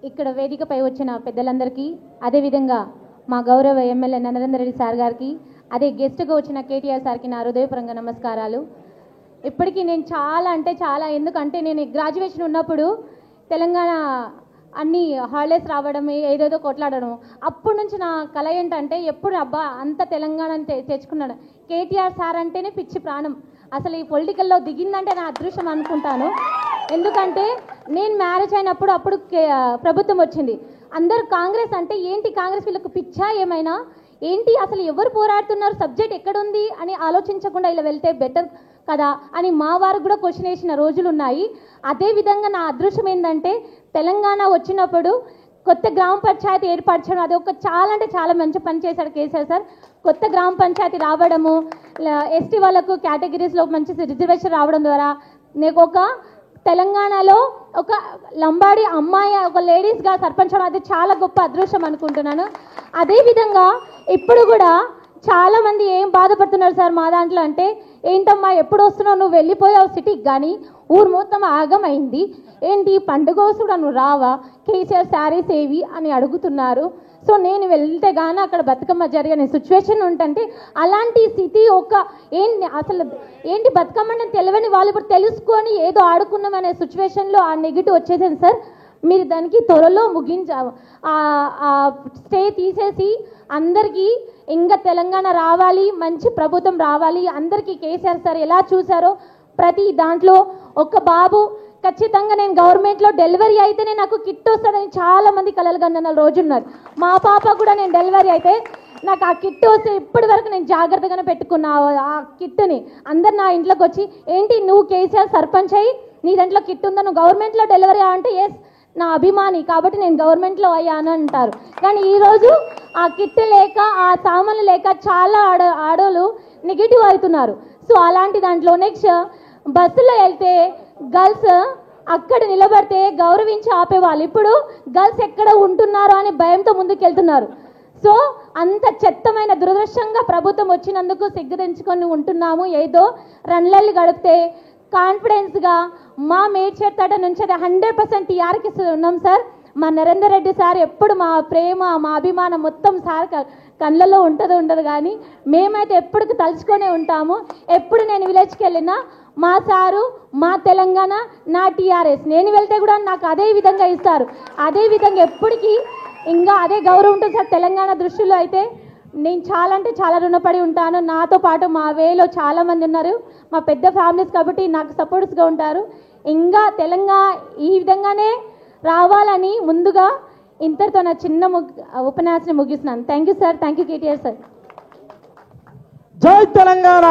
ఇక్కడ వేదికపై వచ్చిన పెద్దలందరికీ, అదేవిధంగా మా గౌరవ ఎమ్మెల్యే నరేందర్ రెడ్డి సార్ గారికి, అదే గెస్ట్గా వచ్చిన కేటీఆర్ సార్కి నా హృదయపూర్వక నమస్కారాలు. ఇప్పటికీ నేను చాలా ఎందుకంటే నేను గ్రాడ్యుయేషన్ ఉన్నప్పుడు తెలంగాణ అన్ని హాలిడేస్ రావడం, ఏదేదో కొట్లాడడం, అప్పటి నుంచి నా కళ ఏంటంటే ఎప్పుడు అబ్బా అంత తెలంగాణని తెచ్చుకున్నాను. కేటీఆర్ సార్ అంటేనే పిచ్చి ప్రాణం. అసలు ఈ పొలిటికల్లో దిగిందంటే నా అదృష్టం అనుకుంటాను. ఎందుకంటే నేను మ్యారేజ్ అయినప్పుడు అప్పుడు ప్రభుత్వం వచ్చింది. అందరూ కాంగ్రెస్ అంటే ఏంటి, కాంగ్రెస్ వీళ్ళకు పిచ్చా ఏమైనా ఏంటి, అసలు ఎవరు పోరాడుతున్నారు, సబ్జెక్ట్ ఎక్కడుంది అని ఆలోచించకుండా ఇలా వెళ్తే బెటర్ కదా అని మా వారికి కూడా క్వశ్చన్ వేసిన రోజులు ఉన్నాయి. అదేవిధంగా నా అదృష్టం ఏంటంటే తెలంగాణ వచ్చినప్పుడు కొత్త గ్రామ పంచాయతీ ఏర్పరచడం, అది ఒక చాలా మంచి పని చేశాడు కేసీఆర్ సార్. కొత్త గ్రామ పంచాయతీ రావడము, ఎస్టీ వాళ్ళకు కేటగిరీస్లో మంచి రిజర్వేషన్ రావడం ద్వారా నేను ఒక తెలంగాణలో ఒక లంబాడి అమ్మాయి, ఒక లేడీస్గా సర్పంచ్ అది చాలా గొప్ప అదృష్టం అనుకుంటున్నాను. అదేవిధంగా ఇప్పుడు కూడా చాలామంది ఏం బాధపడుతున్నారు సార్ మా దాంట్లో అంటే, ఏంటమ్మా ఎప్పుడు వస్తున్నావు, నువ్వు వెళ్ళిపోయావు సిటీకి కానీ ఊరు మొత్తం ఆగమైంది, ఏంటి పండుగ వస్తున్నా నువ్వు రావా, కేసీఆర్ శారీస్ ఏవి అని అడుగుతున్నారు. సో నేను వెళ్తే కానీ అక్కడ బతుకమ్మ జరిగిన సిచ్యువేషన్ ఉంటుంటే అలాంటి స్థితి అసలు ఏంటి బతుకమ్మ అని తెలియని వాళ్ళు ఇప్పుడు తెలుసుకొని ఏదో ఆడుకున్నాం అనే సిచ్యువేషన్లో ఆ నెగిటివ్ వచ్చేసింది సార్. మీరు దానికి త్వరలో స్టే తీసేసి అందరికీ ఇంకా తెలంగాణ రావాలి, మంచి ప్రభుత్వం రావాలి, అందరికీ కేసీఆర్ సార్ ఎలా చూశారో ప్రతి దాంట్లో ఒక బాబు ఖచ్చితంగా నేను గవర్నమెంట్లో డెలివరీ అయితేనే నాకు కిట్ వస్తుందని చాలామంది కలలు కన్న రోజున్నారు. మా పాప కూడా నేను డెలివరీ అయితే నాకు ఆ కిట్ వస్తే ఇప్పటి వరకు నేను జాగ్రత్తగానే పెట్టుకున్నా ఆ కిట్ని. అందరు నా ఇంట్లోకి వచ్చి ఏంటి నువ్వు కేసీఆర్ సర్పంచ్ అయ్యి నీ దాంట్లో కిట్ ఉందా, నువ్వు గవర్నమెంట్లో డెలివరీ అంటే ఎస్ నా అభిమాని కాబట్టి నేను గవర్నమెంట్లో అయ్యాను అంటారు. కానీ ఈరోజు ఆ కిట్ లేక ఆ సామాన్లు లేక చాలా ఆడోళ్ళు నెగిటివ్ అవుతున్నారు. సో అలాంటి దాంట్లో నెక్స్ట్ బస్సులో వెళ్తే గర్ల్స్ అక్కడ నిలబడితే గౌరవించి ఆపేవాళ్ళు, ఇప్పుడు గర్ల్స్ ఎక్కడ ఉంటున్నారో అని భయంతో ముందుకు వెళ్తున్నారు. సో అంత చెత్తమైన దురదృష్టంగా ప్రభుత్వం వచ్చినందుకు సిగ్గుదించుకొని ఉంటున్నాము. ఏదో రన్లల్లి గడిపితే కాన్ఫిడెన్స్గా మా మేడ్చేతట నుంచి 100% టీఆర్కి ఉన్నాం సార్. మా నరేందర్ రెడ్డి సార్ ఎప్పుడు మా ప్రేమ మా అభిమానం మొత్తం సార్ కళ్ళలో ఉండదు కానీ మేమైతే ఎప్పటికీ తలుచుకొనే ఉంటాము. ఎప్పుడు నేను విలేజ్కి వెళ్ళినా మా సారు మా తెలంగాణ నా టీఆర్ఎస్, నేను వెళ్తే కూడా నాకు అదే విధంగా ఇస్తారు. అదే విధంగా ఎప్పటికీ ఇంకా అదే గౌరవం ఉంటుంది సార్. తెలంగాణ దృష్టిలో అయితే నేను చాలా రుణపడి ఉంటాను. నాతో పాటు మా వేలో చాలామంది ఉన్నారు, మా పెద్ద ఫ్యామిలీస్ కాబట్టి నాకు సపోర్ట్స్గా ఉంటారు. ఇంకా తెలంగాణ ఈ విధంగానే రావాలని ముందుగా ఇంతటితో నా చిన్న ఉపన్యాసం ముగిస్తున్నాను. Thank you sir. Thank you KTR sir. జై తెలంగాణ.